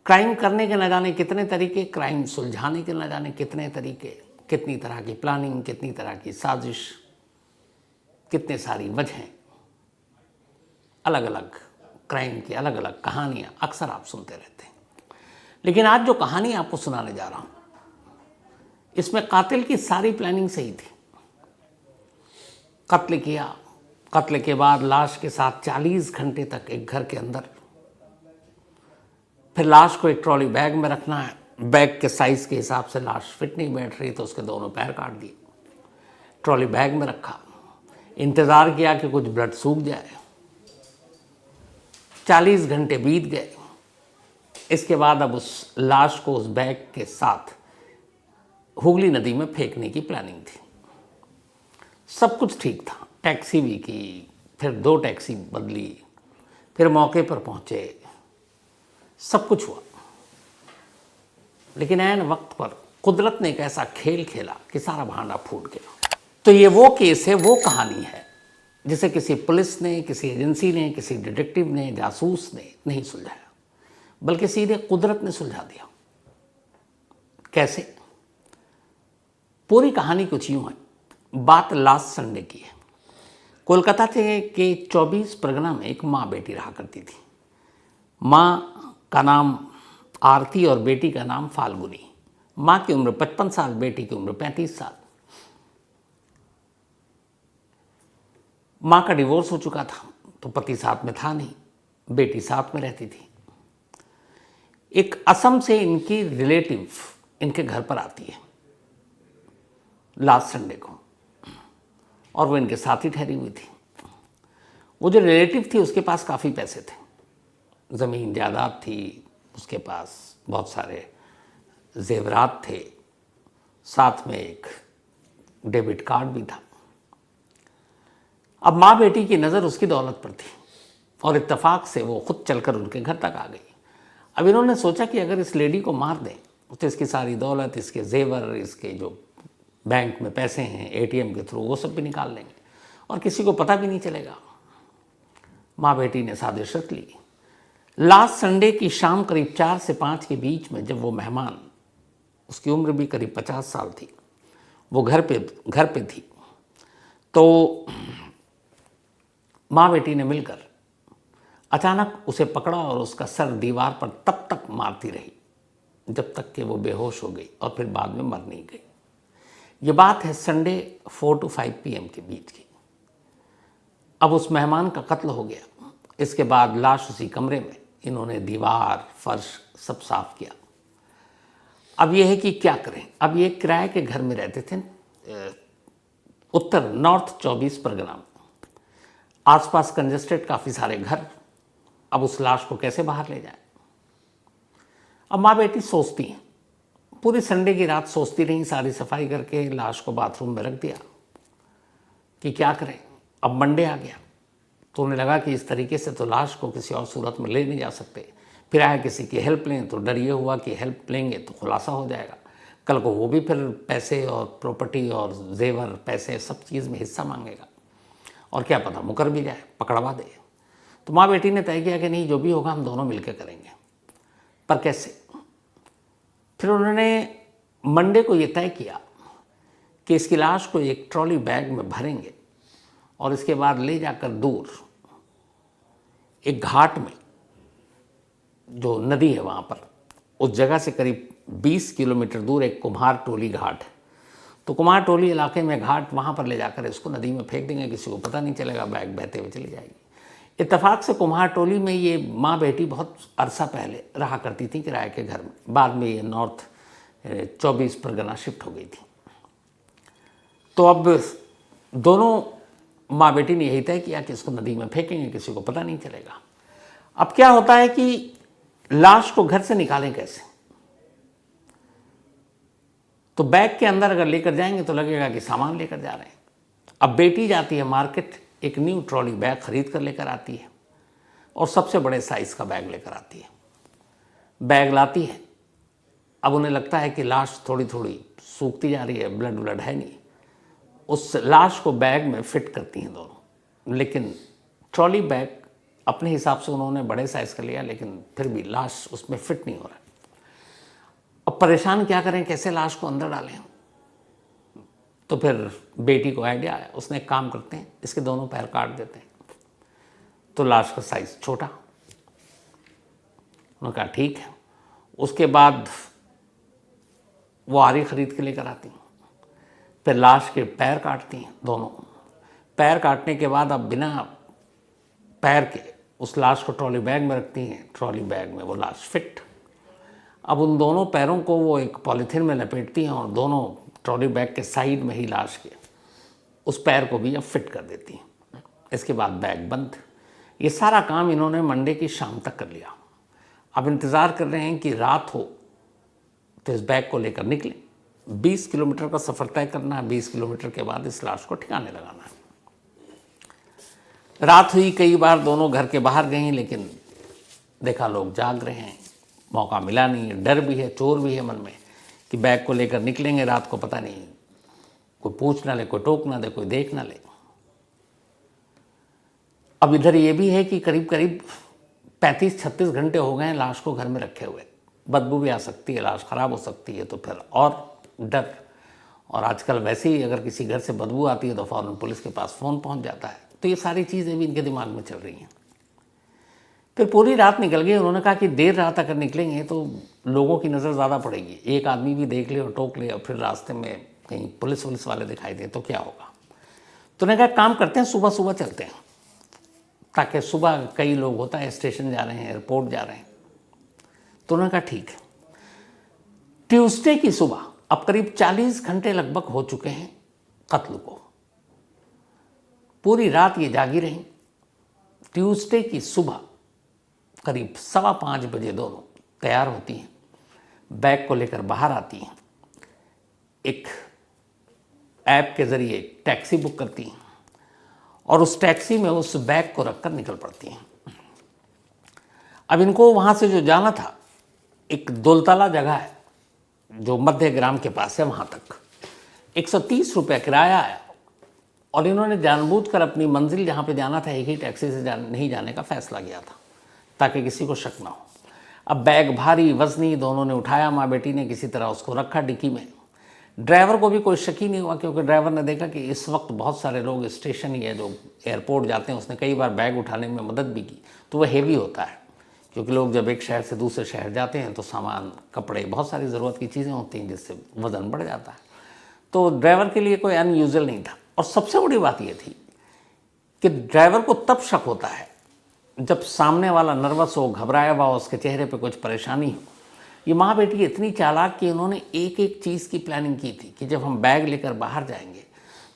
Crime करने के न जाने कितने तरीके, क्राइम सुलझाने के न जाने कितने तरीके, कितनी तरह की प्लानिंग, कितनी तरह की साजिश, कितने सारी वजहें, अलग अलग क्राइम की अलग अलग कहानियां अक्सर आप सुनते रहते हैं। लेकिन आज जो कहानी आपको सुनाने जा रहा हूं, इसमें कातिल की सारी प्लानिंग सही थी। कत्ल किया, कत्ल के बाद लाश के साथ 40 घंटे तक एक घर के अंदर, फिर लाश को एक ट्रॉली बैग में रखना है। बैग के साइज के हिसाब से लाश फिट नहीं बैठ रही तो उसके दोनों पैर काट दिए, ट्रॉली बैग में रखा, इंतज़ार किया कि कुछ ब्लड सूख जाए। 40 घंटे बीत गए। इसके बाद अब उस लाश को उस बैग के साथ हुगली नदी में फेंकने की प्लानिंग थी। सब कुछ ठीक था, टैक्सी भी की, फिर 2 टैक्सी बदली, फिर मौके पर पहुंचे, सब कुछ हुआ। लेकिन ऐन वक्त पर कुदरत ने एक ऐसा खेल खेला कि सारा भांडा फूट गया। तो ये वो केस है, वो कहानी है जिसे किसी पुलिस ने, किसी एजेंसी ने, किसी डिटेक्टिव ने, जासूस ने नहीं सुलझाया, बल्कि सीधे कुदरत ने सुलझा दिया। कैसे? पूरी कहानी कुछ यूं है। बात लास्ट संडे की है। कोलकाता के 24 परगना में एक माँ बेटी रहा करती थी। माँ का नाम आरती और बेटी का नाम फाल्गुनी। माँ की उम्र 55 साल, बेटी की उम्र 35 साल। माँ का डिवोर्स हो चुका था तो पति साथ में था नहीं, बेटी साथ में रहती थी। एक असम से इनकी रिलेटिव इनके घर पर आती है लास्ट संडे को, और वो इनके साथ ही ठहरी हुई थी। वो जो रिलेटिव थी उसके पास काफ़ी पैसे थे, ज़मीन जायदाद थी, उसके पास बहुत सारे जेवरात थे, साथ में एक डेबिट कार्ड भी था। अब माँ बेटी की नज़र उसकी दौलत पर थी और इत्तेफाक से वो खुद चलकर उनके घर तक आ गई। अब इन्होंने सोचा कि अगर इस लेडी को मार दें तो इसकी सारी दौलत, इसके जेवर, इसके जो बैंक में पैसे हैं एटीएम के थ्रू, वो सब भी निकाल लेंगे और किसी को पता भी नहीं चलेगा। माँ बेटी ने साजिश रच ली। लास्ट संडे की शाम करीब 4 से 5 के बीच में जब वो मेहमान, उसकी उम्र भी करीब 50 साल थी, वो घर पे थी, तो माँ बेटी ने मिलकर अचानक उसे पकड़ा और उसका सर दीवार पर तब तक मारती रही जब तक कि वो बेहोश हो गई और फिर बाद में मर नहीं गई। ये बात है संडे 4 to 5 PM के बीच की। अब उस मेहमान का कत्ल हो गया। इसके बाद लाश उसी कमरे में, इन्होंने दीवार, फर्श सब साफ किया। अब यह है कि क्या करें। अब ये किराए के घर में रहते थे उत्तर नॉर्थ 24 परगना में, आसपास कंजेस्टेड काफ़ी सारे घर। अब उस लाश को कैसे बाहर ले जाए। अब माँ बेटी सोचती हैं, पूरी संडे की रात सोचती रहीं, सारी सफाई करके लाश को बाथरूम में रख दिया कि क्या करें। अब मंडे आ गया तो उन्हें लगा कि इस तरीके से तो लाश को किसी और सूरत में ले नहीं जा सकते। फिर आया किसी की हेल्प लें तो डर ये हुआ कि हेल्प लेंगे तो खुलासा हो जाएगा, कल को वो भी फिर पैसे और प्रॉपर्टी और जेवर, पैसे, सब चीज़ में हिस्सा मांगेगा और क्या पता मुकर भी जाए, पकड़वा दे। तो माँ बेटी ने तय किया कि नहीं, जो भी होगा हम दोनों मिलकर करेंगे। पर कैसे? फिर उन्होंने मंडे को ये तय किया कि इसकी लाश को एक ट्रॉली बैग में भरेंगे और इसके बाद ले जाकर दूर एक घाट में, जो नदी है वहाँ पर, उस जगह से करीब 20 किलोमीटर दूर एक कुम्हार टोली घाट है, तो कुम्हार टोली इलाके में घाट, वहाँ पर ले जाकर इसको नदी में फेंक देंगे, किसी को पता नहीं चलेगा, बैग बहते हुए चली जाएगी। इत्तेफाक से कुम्हार टोली में ये माँ बेटी बहुत अरसा पहले रहा करती थी किराए के घर में। बाद में ये नॉर्थ 24 परगना शिफ्ट हो गई थी। तो अब दोनों माँ बेटी ने यही तय किया कि इसको नदी में फेंकेंगे, किसी को पता नहीं चलेगा। अब क्या होता है कि लाश को घर से निकालें कैसे। तो बैग के अंदर अगर लेकर जाएंगे तो लगेगा कि सामान लेकर जा रहे हैं। अब बेटी जाती है मार्केट, एक न्यू ट्रॉली बैग खरीद कर लेकर आती है और सबसे बड़े साइज़ का बैग लेकर आती है। बैग लाती है। अब उन्हें लगता है कि लाश थोड़ी थोड़ी सूखती जा रही है, ब्लड व्लड है नहीं। उस लाश को बैग में फिट करती हैं दोनों, लेकिन ट्रॉली बैग अपने हिसाब से उन्होंने बड़े साइज़ का लिया, लेकिन फिर भी लाश उसमें फिट नहीं हो रहा। अब परेशान क्या करें, कैसे लाश को अंदर डालें। तो फिर बेटी को आइडिया आया, उसने एक काम करते हैं, इसके दोनों पैर काट देते हैं, तो लाश का साइज़ छोटा। उन्होंने कहा ठीक है। उसके बाद वो आरी खरीद के लेकर आती हैं, फिर लाश के पैर काटती हैं, दोनों पैर काटने के बाद अब बिना पैर के उस लाश को ट्रॉली बैग में रखती हैं, ट्रॉली बैग में वो लाश फिट। अब उन दोनों पैरों को वो एक पॉलीथीन में लपेटती हैं और दोनों ट्रॉली बैग के साइड में ही लाश के उस पैर को भी अब फिट कर देती हैं। इसके बाद बैग बंद। ये सारा काम इन्होंने मंडे की शाम तक कर लिया। अब इंतज़ार कर रहे हैं कि रात हो तो इस बैग को लेकर निकलें। 20 किलोमीटर का सफ़र तय करना है, 20 किलोमीटर के बाद इस लाश को ठिकाने लगाना है। रात हुई, कई बार दोनों घर के बाहर गई, लेकिन देखा लोग जाग रहे हैं, मौका मिला नहीं है। डर भी है, चोर भी है मन में कि बैग को लेकर निकलेंगे, रात को पता नहीं कोई पूछ ना ले, कोई टोक ना दे, कोई देख ना ले। अब इधर ये भी है कि करीब करीब 35-36 घंटे हो गए हैं लाश को घर में रखे हुए। बदबू भी आ सकती है, लाश ख़राब हो सकती है, तो फिर और डर। और आजकल वैसे ही अगर किसी घर से बदबू आती है तो फ़ौरन पुलिस के पास फ़ोन पहुंच जाता है। तो ये सारी चीज़ें भी इनके दिमाग में चल रही हैं। फिर पूरी रात निकल गई। उन्होंने कहा कि देर रात अगर निकलेंगे तो लोगों की नज़र ज़्यादा पड़ेगी, एक आदमी भी देख ले और टोक ले और फिर रास्ते में कहीं पुलिस वाले दिखाई दें तो क्या होगा। तो उन्होंने कहा काम करते हैं, सुबह सुबह चलते हैं, ताकि सुबह कई लोग होता है स्टेशन जा रहे हैं, एयरपोर्ट जा रहे हैं। तो उन्होंने कहा ठीक है। ट्यूसडे की सुबह, अब करीब 40 घंटे लगभग हो चुके हैं कत्ल को, पूरी रात ये जागी रहीं। ट्यूसडे की सुबह करीब 5:15 बजे दोनों तैयार होती हैं, बैग को लेकर बाहर आती हैं, एक ऐप के ज़रिए टैक्सी बुक करती हैं और उस टैक्सी में उस बैग को रखकर निकल पड़ती हैं। अब इनको वहाँ से जो जाना था, एक दुलतला जगह है जो मध्य ग्राम के पास है, वहाँ तक 130 रुपये किराया आया और इन्होंने जानबूझकर अपनी मंजिल जहाँ पे जाना था एक ही टैक्सी से नहीं जाने का फैसला किया था, ताकि किसी को शक ना हो। अब बैग भारी वजनी, दोनों ने उठाया, माँ बेटी ने किसी तरह उसको रखा डिक्की में। ड्राइवर को भी कोई शक ही नहीं हुआ, क्योंकि ड्राइवर ने देखा कि इस वक्त बहुत सारे लोग स्टेशन ही है जो एयरपोर्ट जाते हैं, उसने कई बार बैग उठाने में मदद भी की। तो वह हेवी होता है, क्योंकि लोग जब एक शहर से दूसरे शहर जाते हैं तो सामान, कपड़े, बहुत सारी ज़रूरत की चीज़ें होती हैं जिससे वज़न बढ़ जाता है। तो ड्राइवर के लिए कोई अनयूजुअल नहीं था। और सबसे बड़ी बात यह थी कि ड्राइवर को तब शक होता है जब सामने वाला नर्वस हो, घबराया हुआ हो, उसके चेहरे पे कुछ परेशानी हो। ये माँ बेटी इतनी चालाक कि इन्होंने एक एक चीज़ की प्लानिंग की थी कि जब हम बैग लेकर बाहर जाएंगे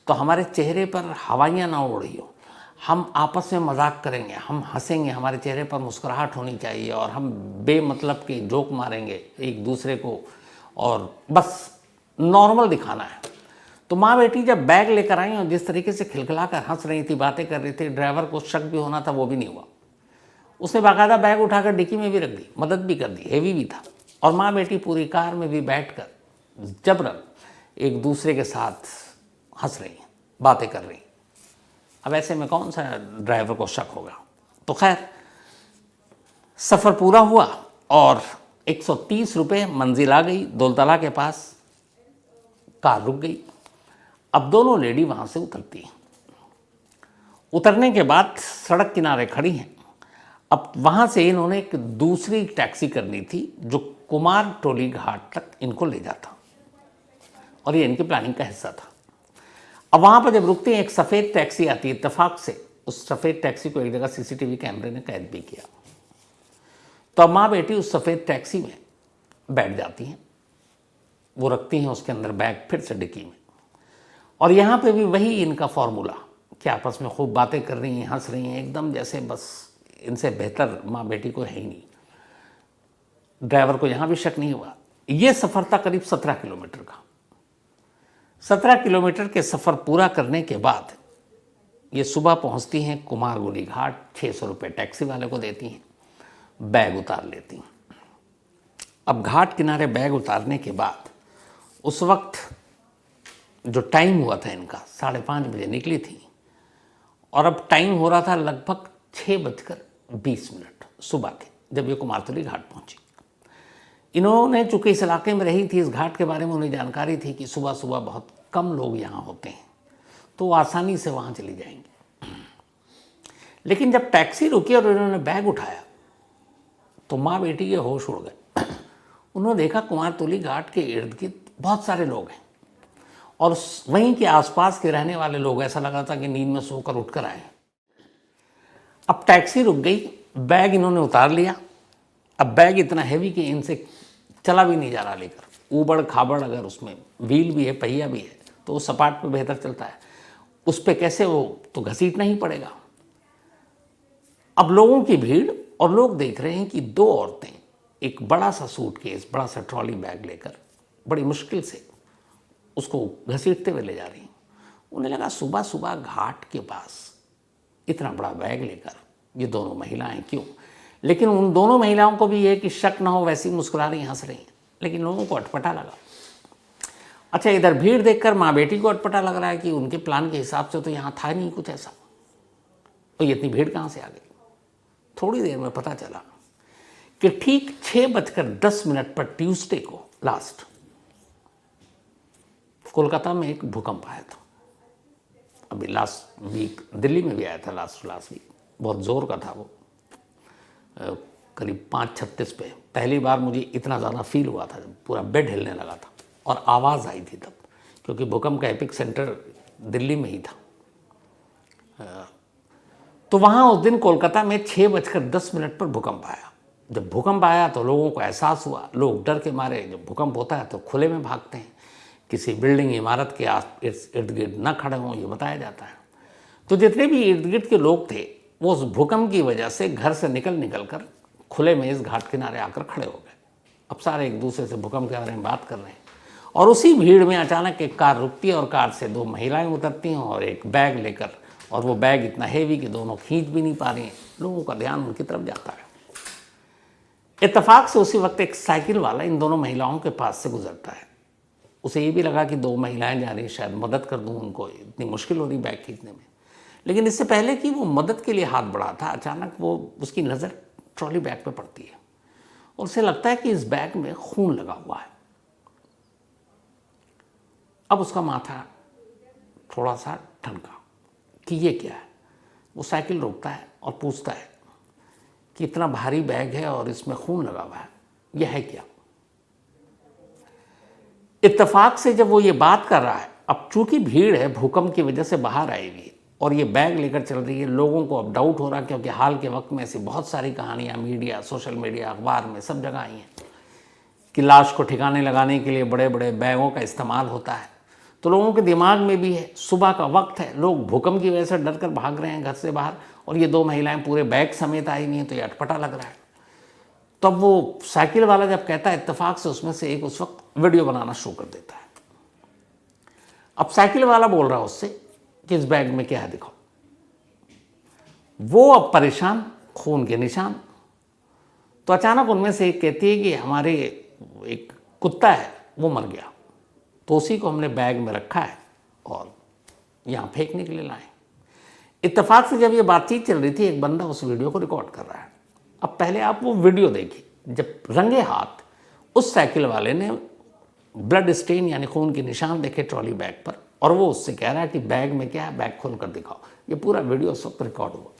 तो हमारे चेहरे पर हवाइयाँ ना उड़ रही हो, हम आपस में मजाक करेंगे, हम हंसेंगे, हमारे चेहरे पर मुस्कुराहट होनी चाहिए और हम बेमतलब के जोक मारेंगे एक दूसरे को और बस नॉर्मल दिखाना है। तो माँ बेटी जब बैग लेकर आई और जिस तरीके से खिलखिलाकर हंस रही थी, बातें कर रही थी, ड्राइवर को शक भी होना था, वो भी नहीं हुआ। उसने बाकायदा बैग उठाकर डिक्की में भी रख दी, मदद भी कर दी, हेवी भी था। और माँ बेटी पूरी कार में भी बैठकर जबरन एक दूसरे के साथ हंस रही हैं, बातें कर रही हैं। अब ऐसे में कौन सा ड्राइवर को शक होगा। तो खैर सफ़र पूरा हुआ और 130 रुपये मंजिल आ गई, दौलतला के पास कार रुक गई। अब दोनों लेडी वहाँ से उतरती हैं। उतरने के बाद सड़क किनारे खड़ी हैं। अब वहाँ से इन्होंने एक दूसरी टैक्सी करनी थी जो कुमार टोली घाट तक इनको ले जाता, और ये इनकी प्लानिंग का हिस्सा था। अब वहाँ पर जब रुकते हैं, एक सफ़ेद टैक्सी आती है। इत्तेफाक से उस सफ़ेद टैक्सी को एक जगह सीसीटीवी कैमरे ने कैद भी किया। तो अब माँ बेटी उस सफ़ेद टैक्सी में बैठ जाती हैं, वो रखती हैं उसके अंदर बैग फिर से डिक्की में। और यहाँ पे भी वही इनका फॉर्मूला कि आपस में खूब बातें कर रही हैं, हंस रही हैं, एकदम जैसे बस इनसे बेहतर माँ बेटी को है ही नहीं। ड्राइवर को यहाँ भी शक नहीं हुआ। ये सफ़र था करीब 17 किलोमीटर का। 17 किलोमीटर के सफ़र पूरा करने के बाद ये सुबह पहुँचती हैं कुमारगुली घाट। 600 रुपये टैक्सी वाले को देती हैं, बैग उतार लेती हैं। अब घाट किनारे बैग उतारने के बाद उस वक्त जो टाइम हुआ था इनका, 5:30 बजे निकली थी और अब टाइम हो रहा था लगभग 6:10 20 मिनट सुबह के, जब ये कुमारतुली घाट पहुंची। इन्होंने चूंकि इस इलाके में रही थी, इस घाट के बारे में उन्हें जानकारी थी कि सुबह सुबह बहुत कम लोग यहाँ होते हैं, तो वो आसानी से वहाँ चली जाएंगी। लेकिन जब टैक्सी रुकी और इन्होंने बैग उठाया तो माँ बेटी के होश उड़ गए। उन्होंने देखा कुमारतुली घाट के इर्द गिर्द बहुत सारे लोग हैं और वहीं के आसपास के रहने वाले लोग, ऐसा लगा था कि नींद में सोकर उठकर आए। अब टैक्सी रुक गई, बैग इन्होंने उतार लिया। अब बैग इतना हैवी कि इनसे चला भी नहीं जा रहा लेकर, ऊबड़ खाबड़, अगर उसमें व्हील भी है, पहिया भी है, तो वो सपाट पे बेहतर चलता है, उस पे कैसे, वो तो घसीटना ही पड़ेगा। अब लोगों की भीड़, और लोग देख रहे हैं कि दो औरतें एक बड़ा सा सूटकेस, बड़ा सा ट्रॉली बैग लेकर बड़ी मुश्किल से उसको घसीटते हुए ले जा रही हैं। उन्हें लगा सुबह सुबह घाट के पास इतना बड़ा बैग लेकर ये दोनों महिलाएं क्यों। लेकिन उन दोनों महिलाओं को भी ये कि शक ना हो, वैसी मुस्कुरा रही, हंस रही हैं। लेकिन लोगों को अटपटा लगा। अच्छा, इधर भीड़ देखकर माँ बेटी को अटपटा लग रहा है कि उनके प्लान के हिसाब से तो यहाँ था नहीं कुछ ऐसा, तो ये इतनी भीड़ कहाँ से आ गई। थोड़ी देर में पता चला कि ठीक 6:10 पर ट्यूसडे को लास्ट कोलकाता में एक भूकंप आया था। अभी लास्ट वीक दिल्ली में भी आया था, लास्ट वीक बहुत ज़ोर का था वो, करीब 5:36 पे। पहली बार मुझे इतना ज़्यादा फील हुआ था जब पूरा बेड हिलने लगा था और आवाज़ आई थी तब, क्योंकि भूकंप का एपिक सेंटर दिल्ली में ही था। तो वहाँ उस दिन कोलकाता में 6:10 पर भूकंप आया। जब भूकंप आया तो लोगों को एहसास हुआ, लोग डर के मारे, जब भूकंप होता है तो खुले में भागते हैं, किसी बिल्डिंग इमारत के इर्द गिर्द न खड़े हों, ये बताया जाता है। तो जितने भी इर्द गिर्द के लोग थे वो उस भूकंप की वजह से घर से निकल कर खुले में इस घाट किनारे आकर खड़े हो गए। अब सारे एक दूसरे से भूकंप के बारे में बात कर रहे हैं और उसी भीड़ में अचानक एक कार रुकती है और कार से दो महिलाएं उतरती हैं और एक बैग लेकर, और वो बैग इतना हेवी कि दोनों खींच भी नहीं पा रही हैं। लोगों का ध्यान उनकी तरफ जाता है। इत्तेफाक से उसी वक्त एक साइकिल वाला इन दोनों महिलाओं के पास से गुजरता है। उसे ये भी लगा कि दो महिलाएं जा रही, शायद मदद कर दूं उनको, इतनी मुश्किल हो रही बैग खींचने में। लेकिन इससे पहले कि वो मदद के लिए हाथ बढ़ा था, अचानक वो उसकी नज़र ट्रॉली बैग पे पड़ती है और उसे लगता है कि इस बैग में खून लगा हुआ है। अब उसका माथा थोड़ा सा ठनका कि ये क्या है। वो साइकिल रोकता है और पूछता है कि इतना भारी बैग है और इसमें खून लगा हुआ है, यह है क्या। इत्तेफाक से जब वो ये बात कर रहा है, अब चूंकि भीड़ है, भूकंप की वजह से बाहर आई हुई और ये बैग लेकर चल रही है, लोगों को अब डाउट हो रहा है, क्योंकि हाल के वक्त में ऐसी बहुत सारी कहानियाँ मीडिया, सोशल मीडिया, अखबार में सब जगह आई हैं कि लाश को ठिकाने लगाने के लिए बड़े बड़े बैगों का इस्तेमाल होता है। तो लोगों के दिमाग में भी है, सुबह का वक्त है, लोग भूकंप की वजह से डर कर भाग रहे हैं घर से बाहर, और ये दो महिलाएं पूरे बैग समेत आई हुई हैं, तो ये अटपटा लग रहा है। तब वो साइकिल वाला जब कहता है, इत्तेफाक से उसमें से एक उस वक्त वीडियो बनाना शुरू कर देता है। अब साइकिल वाला बोल रहा है उससे कि इस बैग में क्या है दिखाओ। वो अब परेशान, खून के निशान। तो अचानक उनमें से एक कहती है कि हमारे एक कुत्ता है वो मर गया, तो उसी को हमने बैग में रखा है और यहाँ फेंकने के लिए लाए। इत्तेफाक से जब ये बातचीत चल रही थी, एक बंदा उस वीडियो को रिकॉर्ड कर रहा है। अब पहले आप वो वीडियो देखिए, जब रंगे हाथ उस साइकिल वाले ने ब्लड स्टेन यानी खून के निशान देखे ट्रॉली बैग पर, और वो उससे कह रहा है कि बैग में क्या है, बैग खोल कर दिखाओ। ये पूरा वीडियो उस वक्त रिकॉर्ड हुआ।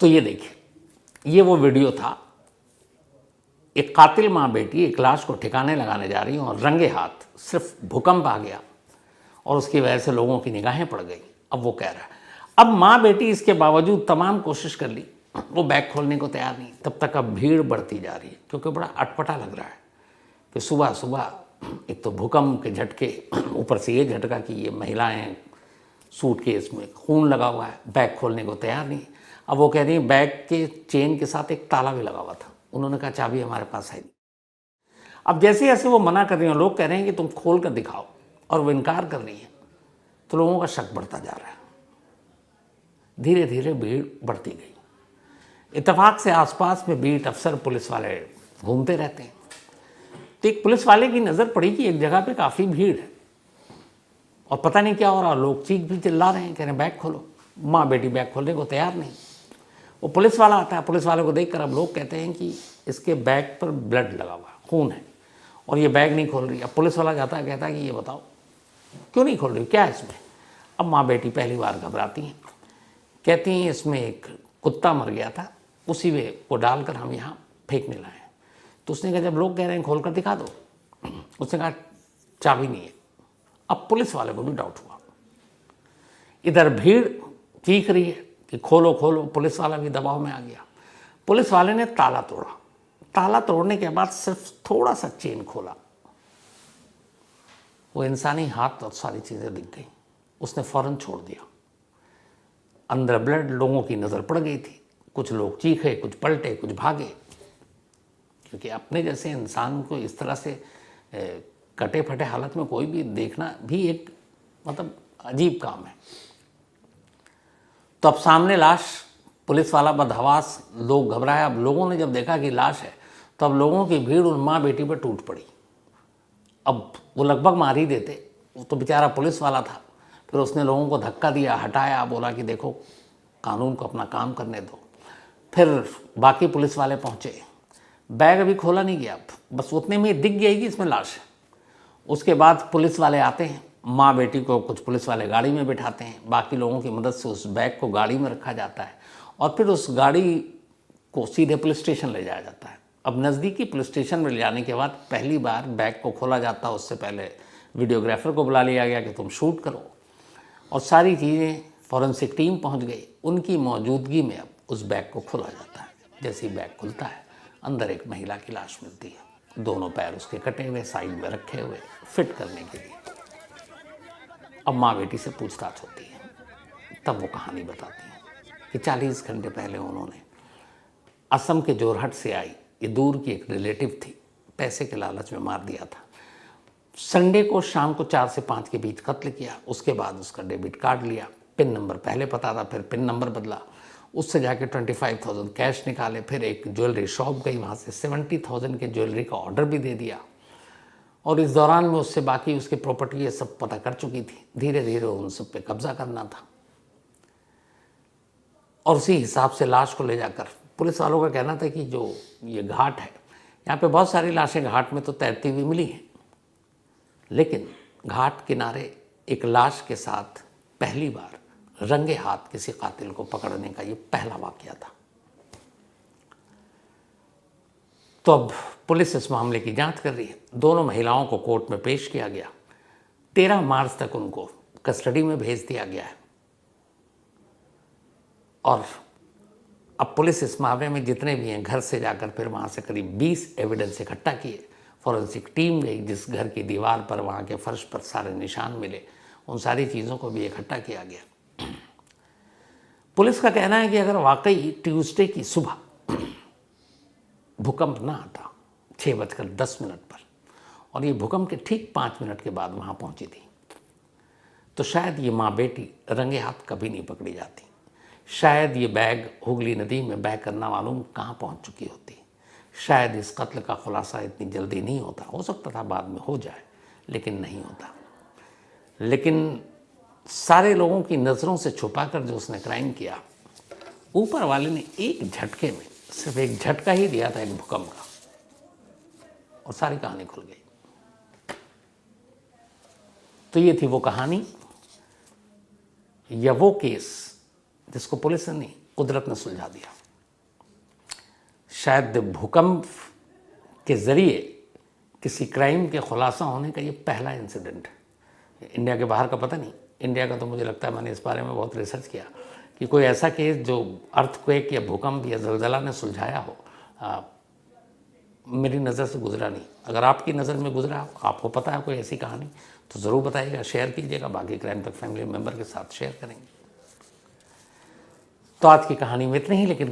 तो ये देखिए, ये वो वीडियो था। एक कातिल माँ बेटी एक लाश को ठिकाने लगाने जा रही और रंगे हाथ, सिर्फ भूकंप आ गया और उसकी वजह से लोगों की निगाहें पड़ गई। अब वो कह रहा है, अब माँ बेटी इसके बावजूद तमाम कोशिश कर ली, वो बैग खोलने को तैयार नहीं। तब तक अब भीड़ बढ़ती जा रही है, क्योंकि बड़ा अटपटा लग रहा है कि सुबह सुबह एक तो भूकंप के झटके, ऊपर से ये झटका कि ये महिलाएं सूटकेस में खून लगा हुआ है, बैग खोलने को तैयार नहीं। अब वो कह रही है बैग के चेन के साथ एक ताला भी लगा हुआ था। उन्होंने कहा चाबी हमारे पास है नहीं। अब जैसे जैसे वो मना कर रही हैं, लोग कह रहे हैं कि तुम खोल कर दिखाओ, और वो इनकार कर रही है, तो लोगों का शक बढ़ता जा रहा है। धीरे धीरे भीड़ बढ़ती गई। इत्तेफाक से आसपास में बीट अफसर, पुलिस वाले घूमते रहते हैं। तो एक पुलिस वाले की नज़र पड़ी कि एक जगह पे काफ़ी भीड़ है और पता नहीं क्या हो रहा, लोग चीख भी चिल्ला रहे हैं, कह रहे हैं बैग खोलो। माँ बेटी बैग खोलने को तैयार नहीं। वो पुलिस वाला आता है, पुलिस वाले को देखकर अब लोग कहते हैं कि इसके बैग पर ब्लड लगा हुआ, खून है, और ये बैग नहीं खोल रही। अब पुलिस वाला जाता है, कहता है कि ये बताओ क्यों नहीं खोल रही, क्या है इसमें। अब माँ बेटी पहली बार घबराती हैं, कहती हैं इसमें एक कुत्ता मर गया था, उसी में वो डालकर हम यहाँ फेंकने लाए। तो उसने कहा जब लोग कह रहे हैं खोल कर दिखा दो, उसने कहा चाबी नहीं है। अब पुलिस वाले को भी डाउट हुआ। इधर भीड़ चीख रही है कि खोलो खोलो, पुलिस वाला भी दबाव में आ गया। पुलिस वाले ने ताला तोड़ा। ताला तोड़ने के बाद सिर्फ थोड़ा सा चेन खोला, वो इंसानी हाथ और सारी चीज़ें दिख गई। उसने फौरन छोड़ दिया। अंदर ब्लड, लोगों की नज़र पड़ गई थी। कुछ लोग चीखे, कुछ पलटे, कुछ भागे, क्योंकि अपने जैसे इंसान को इस तरह से कटे फटे हालत में कोई भी देखना भी एक मतलब अजीब काम है। तो अब सामने लाश, पुलिस वाला बदहवास, लोग घबराए। अब लोगों ने जब देखा कि लाश है, तो अब लोगों की भीड़ उन माँ बेटी पर टूट पड़ी। अब वो लगभग मार ही देते, वो तो बेचारा पुलिस वाला था। फिर उसने लोगों को धक्का दिया, हटाया, बोला कि देखो कानून को अपना काम करने दो। फिर बाकी पुलिस वाले पहुँचे। बैग अभी खोला नहीं गया, बस उतने में दिख गया कि इसमें लाश है। उसके बाद पुलिस वाले आते हैं, माँ बेटी को कुछ पुलिस वाले गाड़ी में बिठाते हैं, बाकी लोगों की मदद से उस बैग को गाड़ी में रखा जाता है और फिर उस गाड़ी को सीधे पुलिस स्टेशन ले जाया जाता है। अब नज़दीकी पुलिस स्टेशन में ले जाने के बाद पहली बार बैग को खोला जाता है। उससे पहले वीडियोग्राफर को बुला लिया गया कि तुम शूट करो, और सारी चीज़ें, फॉरेंसिक टीम पहुँच गई। उनकी मौजूदगी में अब उस बैग को खोला जाता है। जैसे ही बैग खुलता है, अंदर एक महिला की लाश मिलती है, दोनों पैर उसके कटे हुए, साइड में रखे हुए, फिट करने के लिए। अब माँ बेटी से पूछताछ होती है, तब वो कहानी बताती हैं कि 40 घंटे पहले उन्होंने असम के जोरहट से आई, ये दूर की एक रिलेटिव थी, पैसे के लालच में मार दिया था। संडे को शाम को 4 से 5 के बीच कत्ल किया। उसके बाद उसका डेबिट कार्ड लिया, पिन नंबर पहले पता था, फिर पिन नंबर बदला, उससे जाके 25,000 कैश निकाले। फिर एक ज्वेलरी शॉप गई, वहाँ से 70,000 के ज्वेलरी का ऑर्डर भी दे दिया, और इस दौरान में उससे बाकी उसकी प्रॉपर्टी ये सब पता कर चुकी थी। धीरे धीरे उन सब पे कब्जा करना था, और उसी हिसाब से लाश को ले जाकर, पुलिस वालों का कहना था कि जो ये घाट है, यहाँ पे बहुत सारी लाशें घाट में तो तैरती हुई मिली हैं, लेकिन घाट किनारे एक लाश के साथ पहली बार रंगे हाथ किसी कातिल को पकड़ने का ये पहला वाकया था। तो अब पुलिस इस मामले की जांच कर रही है। दोनों महिलाओं को कोर्ट में पेश किया गया। 13 मार्च तक उनको कस्टडी में भेज दिया गया है, और अब पुलिस इस मामले में जितने भी हैं, घर से जाकर फिर वहाँ से करीब 20 एविडेंस इकट्ठा किए। फॉरेंसिक टीम गई, जिस घर की दीवार पर, वहाँ के फर्श पर सारे निशान मिले, उन सारी चीज़ों को भी इकट्ठा किया गया। पुलिस का कहना है कि अगर वाकई ट्यूसडे की सुबह भूकंप ना आता 6:10 पर, और ये भूकंप के ठीक 5 मिनट के बाद वहाँ पहुँची थी, तो शायद ये माँ बेटी रंगे हाथ कभी नहीं पकड़ी जाती। शायद ये बैग हुगली नदी में बह कर ना मालूम कहाँ पहुँच चुकी होती। शायद इस कत्ल का खुलासा इतनी जल्दी नहीं होता। हो सकता था बाद में हो जाए, लेकिन नहीं होता। लेकिन सारे लोगों की नज़रों से छुपाकर जो उसने क्राइम किया, ऊपर वाले ने एक झटके में, सिर्फ एक झटका ही दिया था एक भूकंप का, और सारी कहानी खुल गई। तो ये थी वो कहानी, या वो केस जिसको पुलिस ने नहीं, कुदरत ने सुलझा दिया। शायद भूकंप के ज़रिए किसी क्राइम के खुलासा होने का ये पहला इंसिडेंट है। इंडिया के बाहर का पता नहीं, इंडिया का तो मुझे लगता है, मैंने इस बारे में बहुत रिसर्च किया कि कोई ऐसा केस जो अर्थक्वेक या भूकंप या ज़लज़ला ने सुलझाया हो, मेरी नज़र से गुजरा नहीं। अगर आपकी नज़र में गुजरा, आपको पता है कोई ऐसी कहानी, तो ज़रूर बताइएगा, शेयर कीजिएगा। बाकी क्राइम तक फैमिली मेम्बर के साथ शेयर करेंगे। तो आज की कहानी में इतने ही, लेकिन